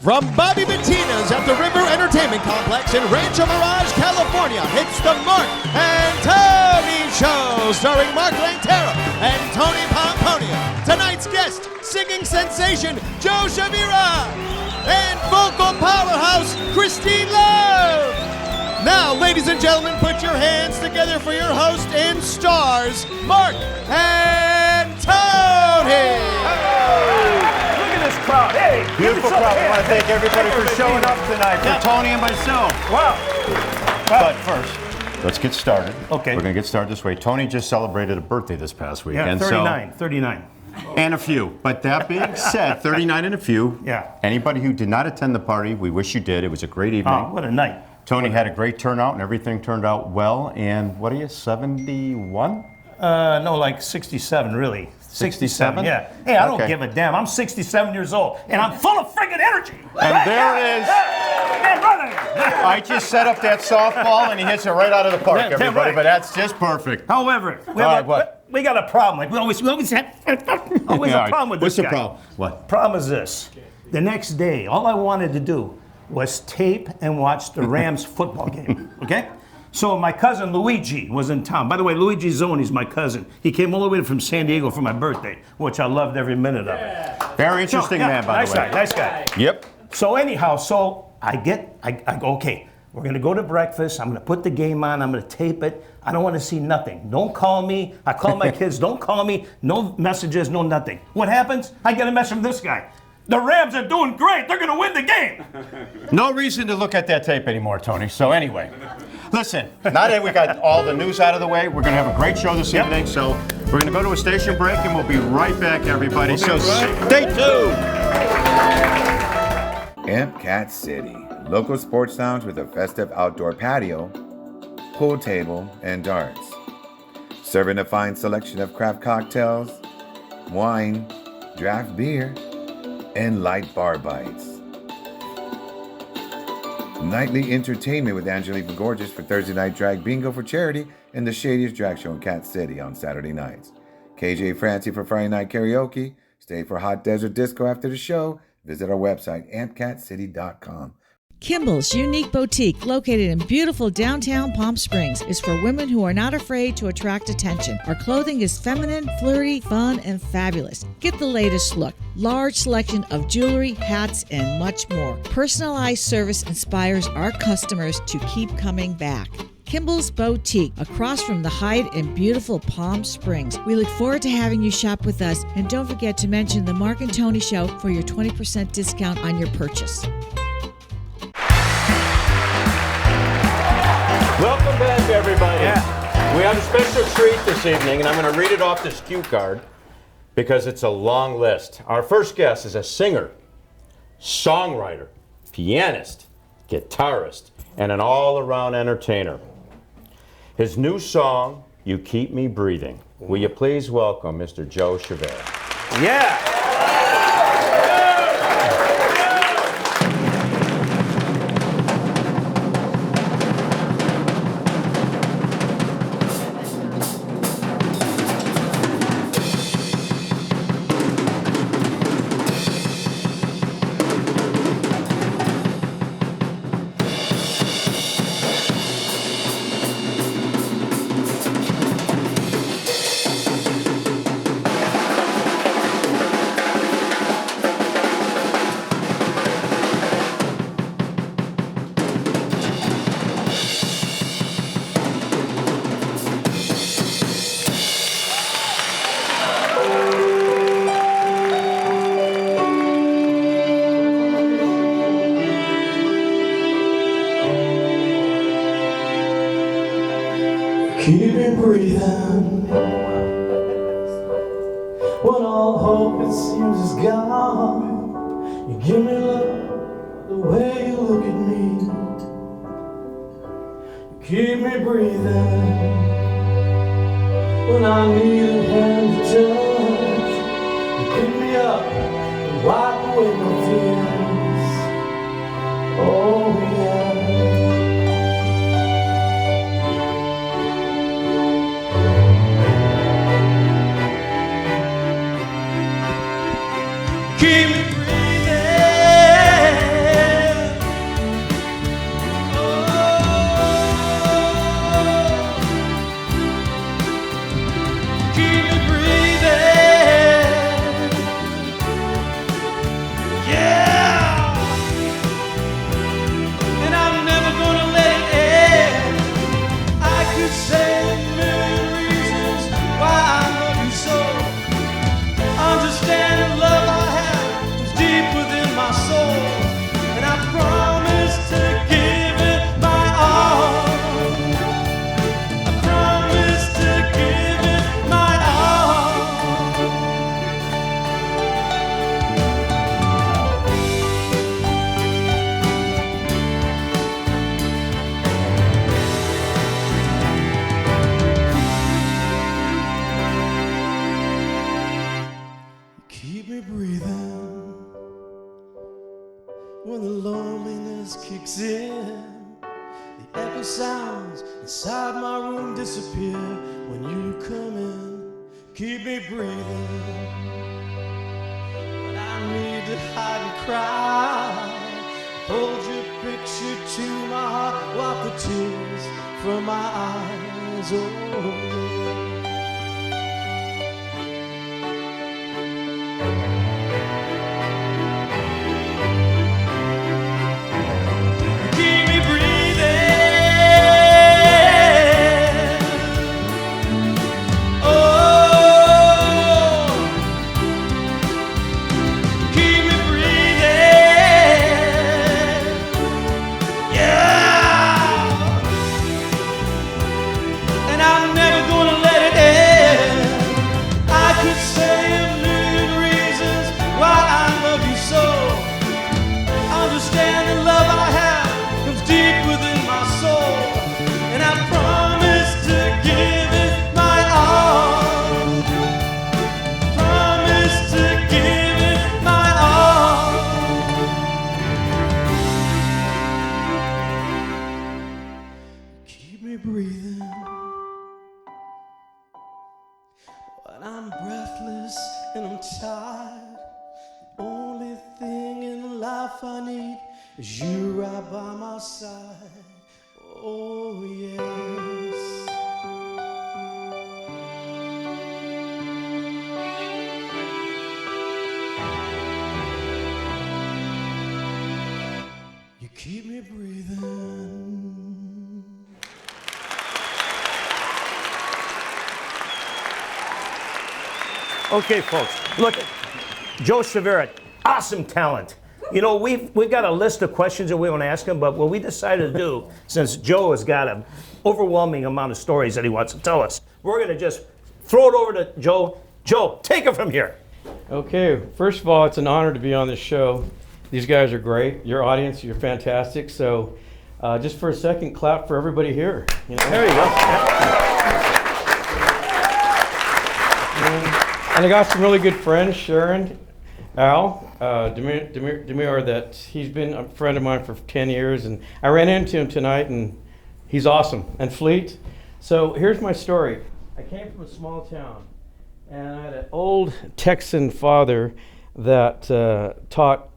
From Bobby Bettina's at the River Entertainment Complex in Rancho Mirage, California, it's the Mark and Tony Show, starring Mark Lantera and Tony Pomponio. Tonight's guest, singing sensation Joe Chavira, and vocal powerhouse Christine Love. Now, ladies and gentlemen, put your hands together for your host and stars, Mark and Tony. This crowd. Hey, beautiful crowd. I want to thank everybody for showing up tonight, for Tony and myself. Wow. But first, let's get started. Okay. We're going to get started this way. Tony just celebrated a birthday this past weekend. Yeah, 39. And a few. But that being said, 39 and a few. Yeah. Anybody who did not attend the party, we wish you did. It was a great evening. Oh, what a night. Tony had a great turnout, and everything turned out well. And what are you, 71? No, like 67, really. 67? Yeah. Hey, I don't Okay. give a damn. I'm 67 years old, and I'm full of friggin' energy. And there it is. Man, brother. I just set up that softball, and he hits it right out of the park, Yeah, everybody. right. But that's just perfect. However, we got a problem. Like we always have always a problem with What's this the guy. problem? What? Problem is this. The next day, all I wanted to do was tape and watch the Rams football game, okay? So my cousin Luigi was in town. By the way, Luigi Zoni's my cousin. He came all the way from San Diego for my birthday, which I loved every minute of it. Very interesting man, by the way. Nice guy. Yep. So anyhow, I go, okay, we're going to go to breakfast. I'm going to put the game on. I'm going to tape it. I don't want to see nothing. Don't call me. I call my kids. Don't call me. No messages, no nothing. What happens? I get a message from this guy. The Rams are doing great. They're going to win the game. No reason to look at that tape anymore, Tony. So anyway, listen, now that we got all the news out of the way, we're going to have a great show this evening. So we're going to go to a station break, and we'll be right back, everybody. So stay tuned. Cat City, local sports lounge with a festive outdoor patio, pool table, and darts. Serving a fine selection of craft cocktails, wine, draft beer, and light bar bites. Nightly entertainment with Angelique Gorgeous for Thursday night drag bingo for charity and the shadiest drag show in Cat City on Saturday nights. KJ Francie for Friday night karaoke. Stay for hot desert disco after the show. Visit our website, ampcatcity.com. Kimball's Unique Boutique, located in beautiful downtown Palm Springs, is for women who are not afraid to attract attention. Our clothing is feminine, flirty, fun, and fabulous. Get the latest look. Large selection of jewelry, hats, and much more. Personalized service inspires our customers to keep coming back. Kimball's Boutique, across from the Hyatt in beautiful Palm Springs. We look forward to having you shop with us, and don't forget to mention the Mark and Tony Show for your 20% discount on your purchase. Welcome back, everybody. Yeah. We have a special treat this evening, and I'm going to read it off this cue card because it's a long list. Our first guest is a singer, songwriter, pianist, guitarist, and an all-around entertainer. His new song, You Keep Me Breathing. Will you please welcome Mr. Joe Chavira? Yeah. Keep me breathing when all hope it seems is gone. You give me love the way you look at me. You keep me breathing when I need a hand to touch. You pick me up and wipe away my tears. Oh yeah. Keep me breathing when the loneliness kicks in. The echo sounds inside my room disappear when you come in. Keep me breathing when I need to hide and cry. Hold your picture to my heart, wipe the tears from my eyes. Oh, keep me breathing. Oh, keep me breathing. Yeah. And I'm never gonna let it end. I could say a million reasons why I love you so. Understand the love I have comes deep within my soul, and I promise to give it my all. Promise to give it my all. Keep me breathing when I'm breathless and I'm tired. The only thing in life I need is you right by my side. Oh, yes. You keep me breathing. Okay, folks, look, Joe Chavira, awesome talent. You know, we've got a list of questions that we want to ask him, but what we decided to do, since Joe has got an overwhelming amount of stories that he wants to tell us, we're going to just throw it over to Joe. Joe, take it from here. Okay, first of all, it's an honor to be on this show. These guys are great. Your audience, you're fantastic. So just for a second, clap for everybody here. You know? There you go. And I got some really good friends, Sharon, Al, Demir, that he's been a friend of mine for 10 years, and I ran into him tonight, and he's awesome. And Fleet. So here's my story. I came from a small town, and I had an old Texan father that taught,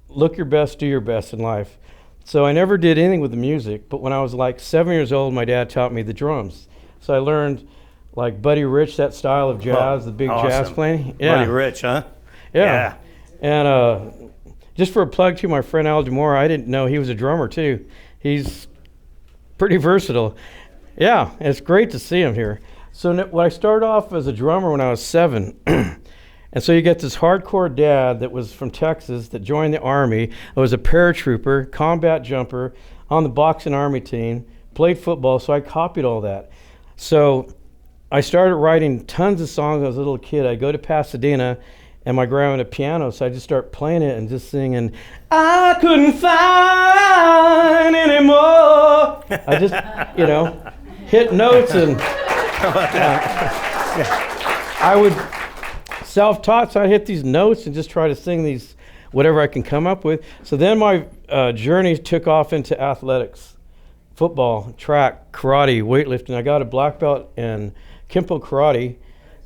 look your best, do your best in life. So I never did anything with the music, but when I was like 7 years old, my dad taught me the drums. So I learned like Buddy Rich, that style of jazz, the big jazz playing. Yeah. Buddy Rich, huh? Yeah. And just for a plug to my friend Al Demore, I didn't know he was a drummer too. He's pretty versatile. Yeah, it's great to see him here. So when I started off as a drummer when I was 7, and so you get this hardcore dad that was from Texas that joined the Army. I was a paratrooper, combat jumper, on the boxing Army team, played football, so I copied all that. So I started writing tons of songs when I was a little kid. I'd go to Pasadena, and my grandma had a piano, so I just start playing it and just singing, I couldn't find anymore. I just, hit notes, and I would self-taught, so I'd hit these notes and just try to sing these, whatever I can come up with. So then my journey took off into athletics, football, track, karate, weightlifting. I got a black belt in Kempo karate,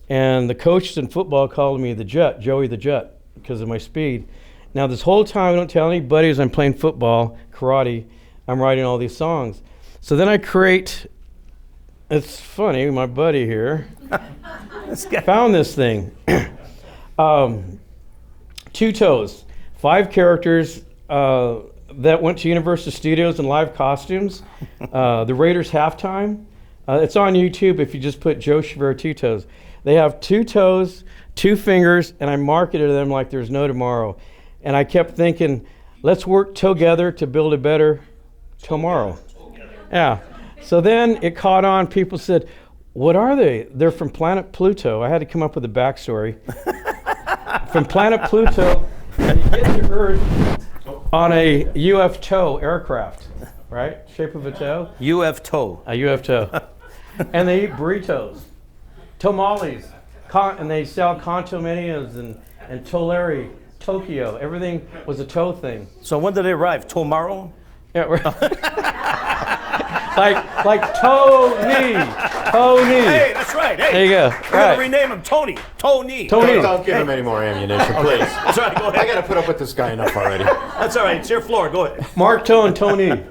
and the coaches in football called me the Jet, Joey the Jet, because of my speed. Now this whole time, I don't tell anybody as I'm playing football, karate, I'm writing all these songs. So then I create, it's funny, my buddy here found this thing. 2 Toes, 5 characters that went to Universal Studios in live costumes. The Raiders halftime. It's on YouTube if you just put Joe Chavira 2 Toes. They have 2 toes, 2 fingers, and I marketed them like there's no tomorrow. And I kept thinking, let's work together to build a better tomorrow. Yeah. So then it caught on. People said, what are they? They're from planet Pluto. I had to come up with a backstory. From planet Pluto, and you get to Earth on a UFO aircraft, right? Shape of a toe? UFO. A UFO. And they eat burritos, tamales, and they sell condominiums and Tokyo. Everything was a toe thing. So when did they arrive? Tomorrow? Yeah, like Tony. Hey, that's right. Hey, There you go. we're gonna rename him Tony. Tony. Tony. Don't give him any more ammunition, please. That's all right. Go I ahead. got to put up with this guy enough already. That's all right. It's your floor. Go ahead. Mark, Toe, and Tony.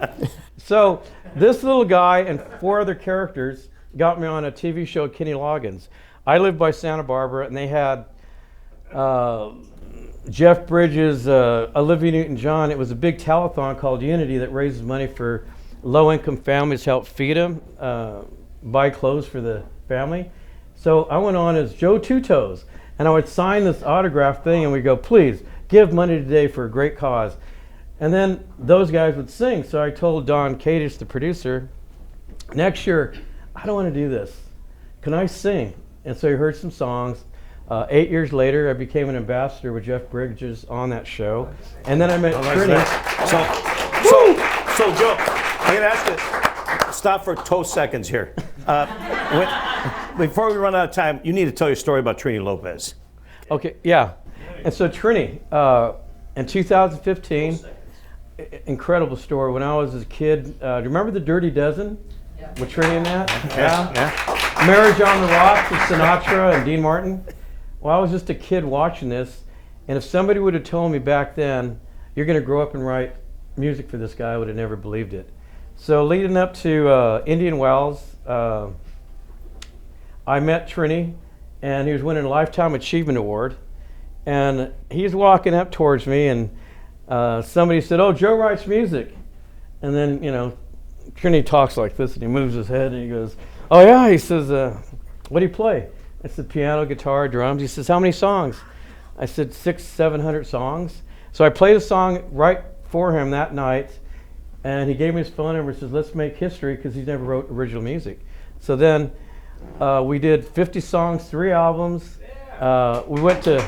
So this little guy and 4 other characters got me on a TV show, Kenny Loggins. I lived by Santa Barbara, and they had Jeff Bridges, Olivia Newton-John. It was a big telethon called Unity that raises money for low-income families to help feed them, buy clothes for the family. So I went on as Joe Two Toes, and I would sign this autograph thing, and we'd go, please, give money today for a great cause. And then those guys would sing. So I told Don Cadish, the producer, next year, I don't want to do this. Can I sing? And so he heard some songs. 8 years later, I became an ambassador with Jeff Bridges on that show. And then I met Trini. So Joe, I'm gonna ask you. Stop for 2 seconds here. Before we run out of time, you need to tell your story about Trini Lopez. Okay, yeah. And so Trini, in 2015, incredible story. When I was a kid, do you remember The Dirty Dozen? Yeah. With Trini in that? Yeah. Marriage on the Rocks with Sinatra and Dean Martin. Well, I was just a kid watching this, and if somebody would have told me back then, you're going to grow up and write music for this guy, I would have never believed it. So leading up to Indian Wells, I met Trini, and he was winning a Lifetime Achievement Award. And he's walking up towards me, and somebody said, oh, Joe writes music. And then, you know, Trini talks like this, and he moves his head, and he goes, oh, yeah. He says, what do you play? I said, piano, guitar, drums. He says, how many songs? I said, 600-700 songs. So I played a song right for him that night, and he gave me his phone number and says, let's make history, because he never wrote original music. So then we did 50 songs, 3 albums. We went to...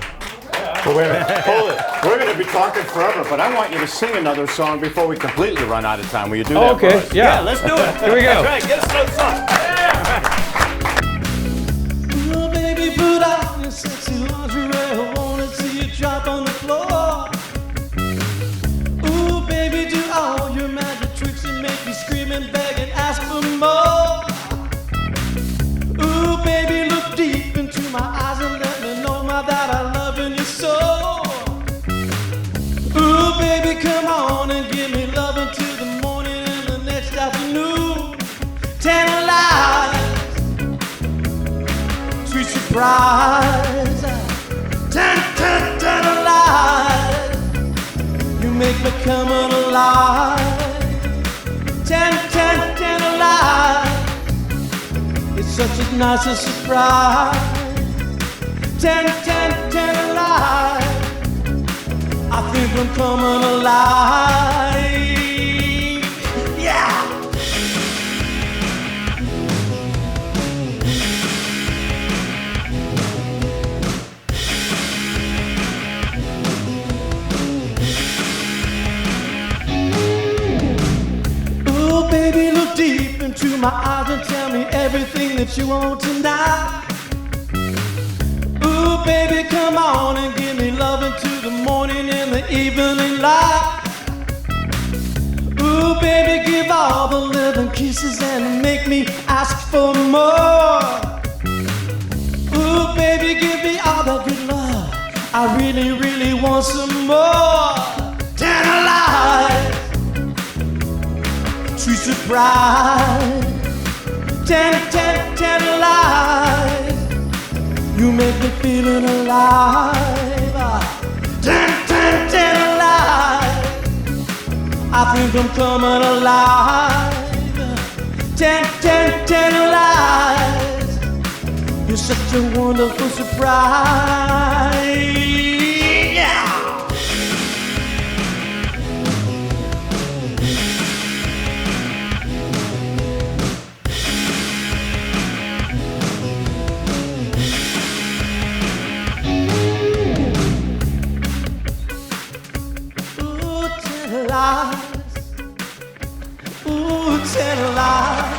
Well, wait a minute. Hold it. We're going to be talking forever, but I want you to sing another song before we completely run out of time. Will you do that? Okay, for us? yeah. Let's do it. Here we go. That's right. Get us another song. Oh, baby, put on your sexy lingerie. I wanna see you drop on the floor. Ooh, baby, do all your magic tricks and make me scream and beg and ask for more. Ooh, baby, look deep into my eyes and let me know that I love in your soul. Ooh, baby, come on and give me love until the morning and the next afternoon. Tantalize, sweet surprise. Tantalize, you make me come alive. Tantalize, it's such a nice surprise. Tantalize, I think I'm coming alive. Yeah. Oh, baby, look deep into my eyes and tell me everything that you want tonight. Ooh, baby, come on and give me love until the morning and the evening light. Ooh, baby, give all the living kisses and make me ask for more. Ooh, baby, give me all the good love. I really, really want some more. Tantalize, sweet surprise. Tantalize, you make me feeling alive. Tantalize, I think I'm coming alive. Tantalize, you're such a wonderful surprise. Yeah. Ooh, tantalize.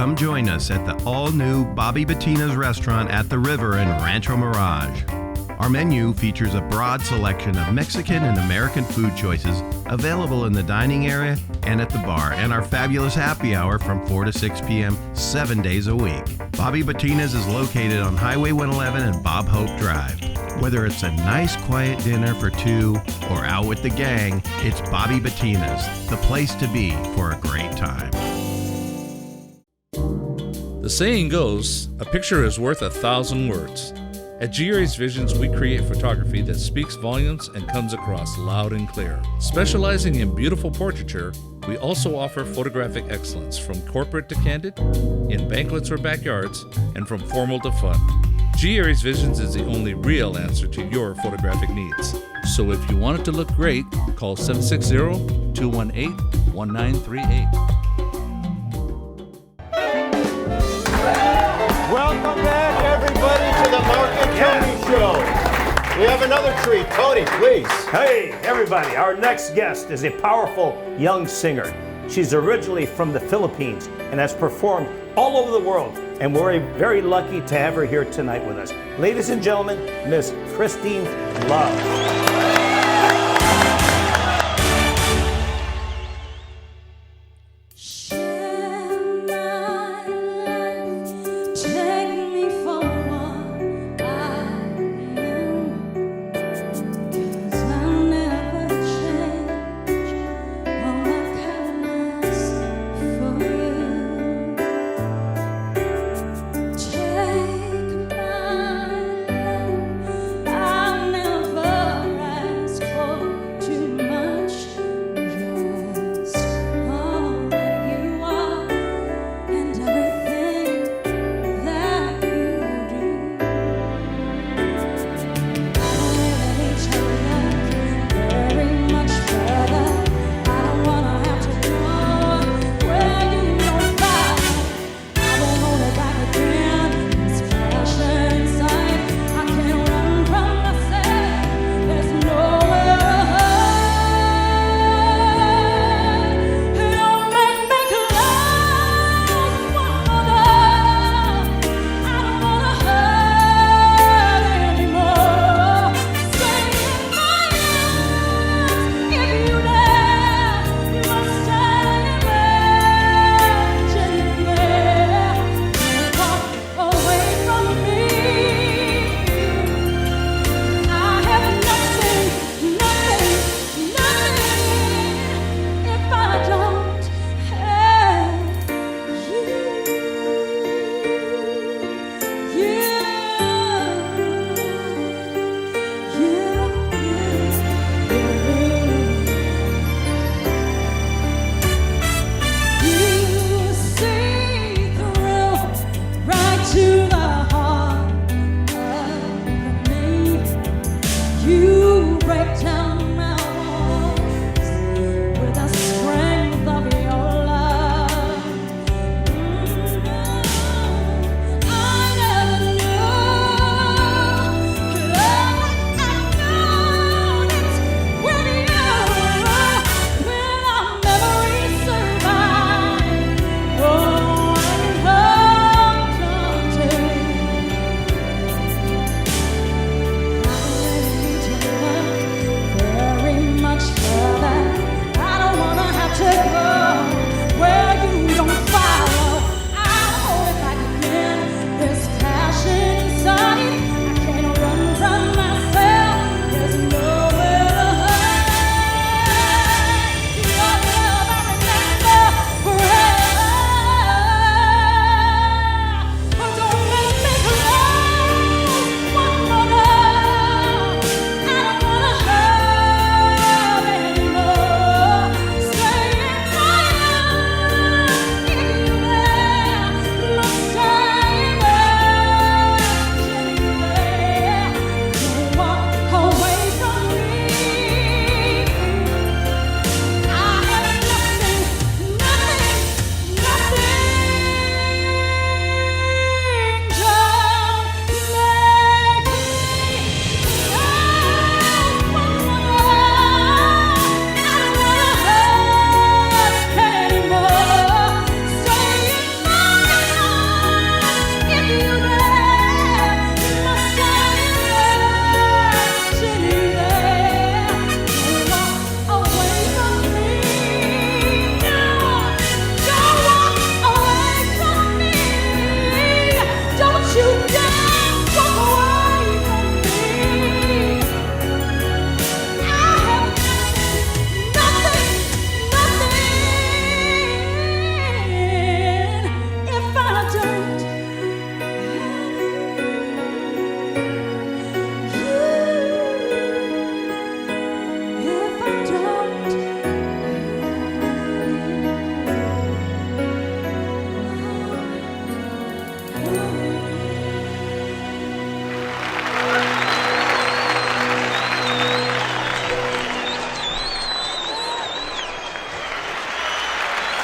Come join us at the all-new Bobby Bettina's restaurant at the river in Rancho Mirage. Our menu features a broad selection of Mexican and American food choices available in the dining area and at the bar, and our fabulous happy hour from 4 to 6 p.m. 7 days a week. Bobby Bettina's is located on Highway 111 and Bob Hope Drive. Whether it's a nice quiet dinner for two or out with the gang, it's Bobby Bettina's, the place to be for a great time. The saying goes, a picture is worth 1,000 words. At GRA's Visions, we create photography that speaks volumes and comes across loud and clear. Specializing in beautiful portraiture, we also offer photographic excellence from corporate to candid, in banquets or backyards, and from formal to fun. GRA's Visions is the only real answer to your photographic needs. So if you want it to look great, call 760-218-1938. Welcome back, everybody, to the Mark and Tony Show. We have another treat. Tony, please. Hey, everybody, our next guest is a powerful young singer. She's originally from the Philippines and has performed all over the world, and we're very lucky to have her here tonight with us. Ladies and gentlemen, Miss Christine Love. I'll never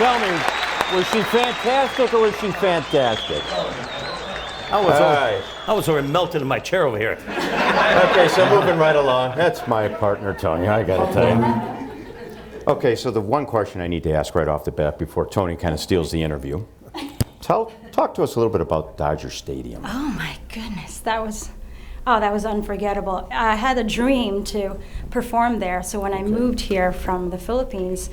tell me, was she fantastic or was she fantastic? I was already melted in my chair over here. Okay, so moving right along. That's my partner, Tony, I gotta tell you. Okay, so the one question I need to ask right off the bat before Tony kind of steals the interview. Talk to us a little bit about Dodger Stadium. Oh my goodness, that was unforgettable. I had a dream to perform there, so when I moved here from the Philippines,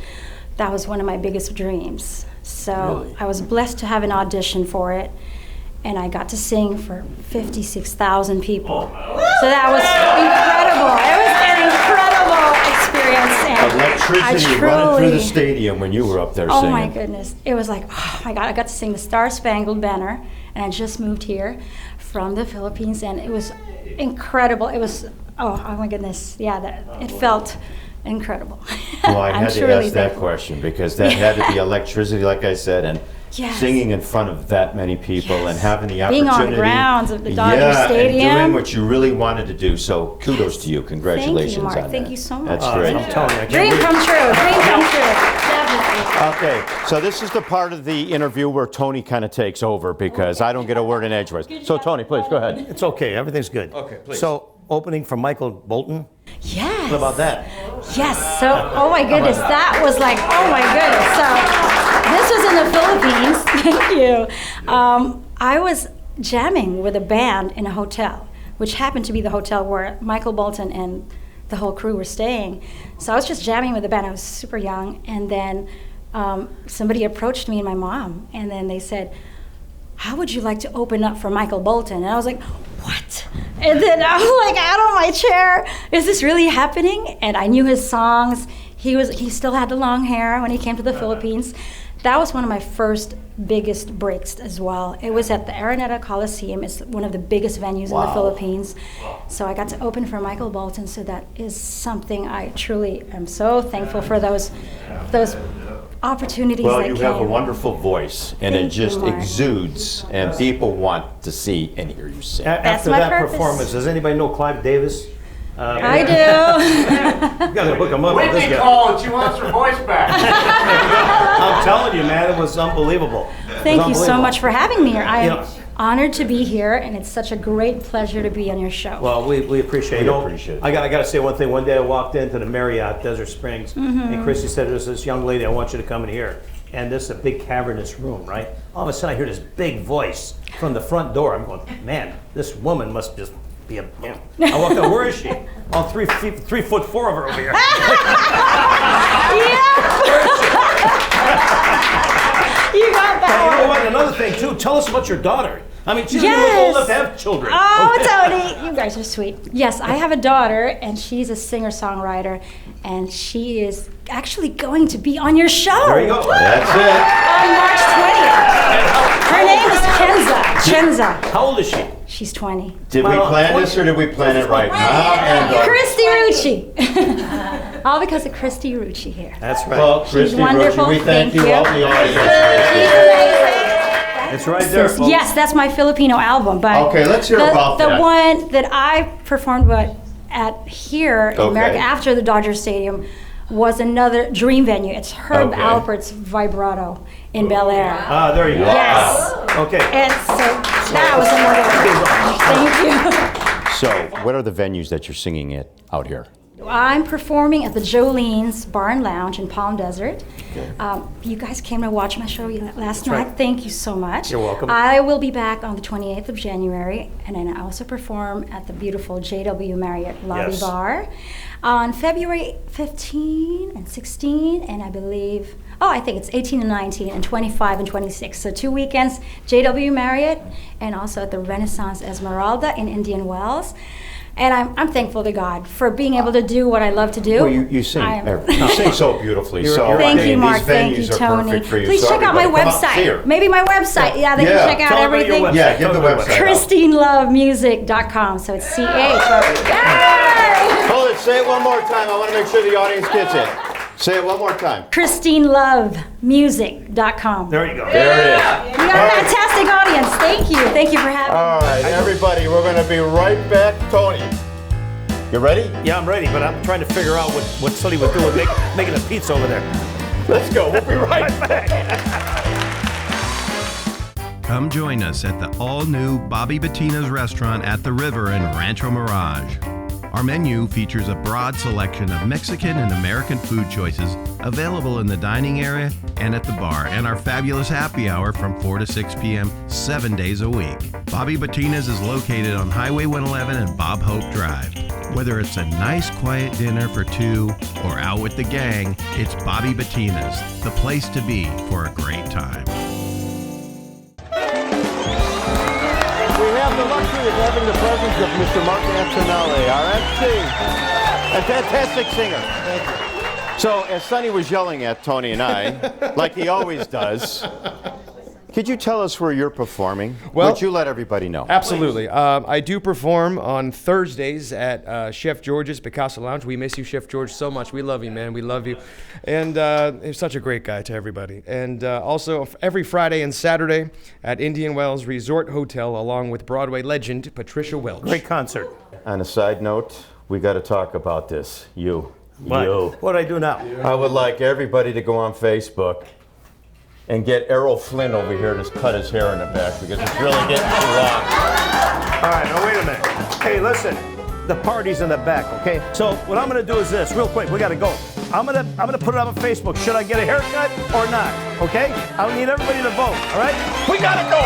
that was one of my biggest dreams. So Really? I was blessed to have an audition for it, and I got to sing for 56,000 people. So that was incredible. It was an incredible experience. Electricity running through the stadium when you were up there Oh singing. my goodness. It was like, oh my God, I got to sing the Star Spangled Banner, and I just moved here from the Philippines, and it was incredible. It was, oh my goodness. Yeah, it felt incredible. Well, I I'm had to truly ask that thankful. question because that had to be electricity, like I said, and Yes. singing in front of that many people and Yes. having the Being opportunity. on the grounds of the Dodger Stadium. And doing what you really wanted to do. So kudos to you. Congratulations Thank you, Mark. on that. Thank you so much. That's great. I'm telling you, I can't Dream believe- come true. Dream come true. Definitely. Okay, so this is the part of the interview where Tony kind of takes over because I don't get a word in edgewise. So Tony, please go ahead. It's okay. Everything's good. Okay, please. So, opening for Michael Bolton. Yes. What about that? Yes. So, oh my goodness, that was like, oh my goodness. So, this was in the Philippines. Thank you. I was jamming with a band in a hotel, which happened to be the hotel where Michael Bolton and the whole crew were staying. So I was just jamming with the band. I was super young, and then somebody approached me and my mom, and then they said, "How would you like to open up for Michael Bolton?" And I was like, "What?" And then I was like out of my chair. Is this really happening? And I knew his songs. He still had the long hair when he came to the Philippines. That was one of my first biggest breaks as well. It was at the Araneta Coliseum. It's one of the biggest venues in the Philippines. So I got to open for Michael Bolton. So that is something I truly am so thankful for, those opportunities Well, that you came. have a wonderful voice, and it Thank you, just Mark. exudes, and people want to see and hear you sing. After my that purpose. performance, does anybody know Clive Davis? I do. You gotta hook him up with this guy. called. She wants her voice back. I'm telling you, man, it was unbelievable. It was Thank you so unbelievable. much for having me here. I am Yeah. honored to be here, and it's such a great pleasure to be on your show. Well, we appreciate it. We appreciate it. I got to say one thing. One day I walked into the Marriott Desert Springs, and Christy said, "There's this young lady. I want you to come in here." And this is a big cavernous room, right? All of a sudden, I hear this big voice from the front door. I'm going, man, this woman must just be a. I walked out. Where is she? Oh, 3'4" of her over here. You got You that know one. what? Another thing too. Tell us about your daughter. I mean, she's Yes. old enough to have children. Oh, Tony, you guys are sweet. Yes, I have a daughter, and she's a singer-songwriter, and she is actually going to be on your show. There you go. That's it. On March 20th. Her name is Kenza. How old is she? She's 20. Did we plan this or did we plan it right? Mom and Christy Rucci. All because of Christy Rucci here. That's right. Well, Christy wonderful. Rucci, we thank Thank you you. all in the audience. It's right there, folks. Yes, that's my Filipino album. But Okay, let's hear about the that. one that I performed with at here in Okay. America after the Dodger Stadium was another dream venue. It's Herb Okay. Alpert's Vibrato in Bel Air. Ah, there you go. Yes. Okay. And so that was another. Thank you. So, what are the venues that you're singing at out here? I'm performing at the Jolene's Bar and Lounge in Palm Desert. You guys came to watch my show last night. right. Thank you so much. You're welcome. I will be back on the 28th of January, and then I also perform at the beautiful JW Marriott Lobby Yes. Bar on February 15 and 16, and I believe, I think it's 18 and 19 and 25 and 26. So 2 weekends, JW Marriott, and also at the Renaissance Esmeralda in Indian Wells. And I'm thankful to God for being able to do what I love to do. Well, you sing. You sing so beautifully. You're- So you're Thank I mean, you, Mark. These Thank venues you, are Tony. perfect for you. Please So check out my everybody, come out and see her. website. Maybe my website. Yeah, they Yeah. can check out Tell everybody your everything. website. Yeah, give the website. ChristineLoveMusic.com. So it's CH. Yay! Hold it. Say it one more time. I want to make sure the audience gets it. Say it one more time. ChristineLoveMusic.com. There you go. There it is. You got a fantastic audience. Thank you. Thank you for having me. All right, everybody, we're going to be right back. Tony, you ready? Yeah, I'm ready, but I'm trying to figure out what Sully was doing making a pizza over there. Let's go. We'll be right back. Come join us at the all-new Bobby Bettina's restaurant at the River in Rancho Mirage. Our menu features a broad selection of Mexican and American food choices available in the dining area and at the bar, and our fabulous happy hour from 4 to 6 p.m. 7 days a week. Bobby Bettina's is located on Highway 111 and Bob Hope Drive. Whether it's a nice quiet dinner for two or out with the gang, it's Bobby Bettina's, the place to be for a great time. We have the luxury of having the presence of Mr. Mark Antonelli, our MC, a fantastic singer. Thank you. So, as Sonny was yelling at Tony and I, like he always does, could you tell us where you're performing? Well, would you let everybody know? Absolutely. I do perform on Thursdays at Chef George's Picasso Lounge. We miss you, Chef George, so much. We love you, man. We love you. And he's such a great guy to everybody. And also every Friday and Saturday at Indian Wells Resort Hotel, along with Broadway legend Patricia Welch. Great concert. On a side note, we got to talk about this. You. What do I do now? I would like everybody to go on Facebook and get Errol Flynn over here to cut his hair in the back because it's really getting too long. All right, now wait a minute. Hey, listen, the party's in the back, okay? So what I'm gonna do is this, real quick, we gotta go. I'm gonna put it up on Facebook. Should I get a haircut or not? Okay? I need everybody to vote, all right? We gotta go!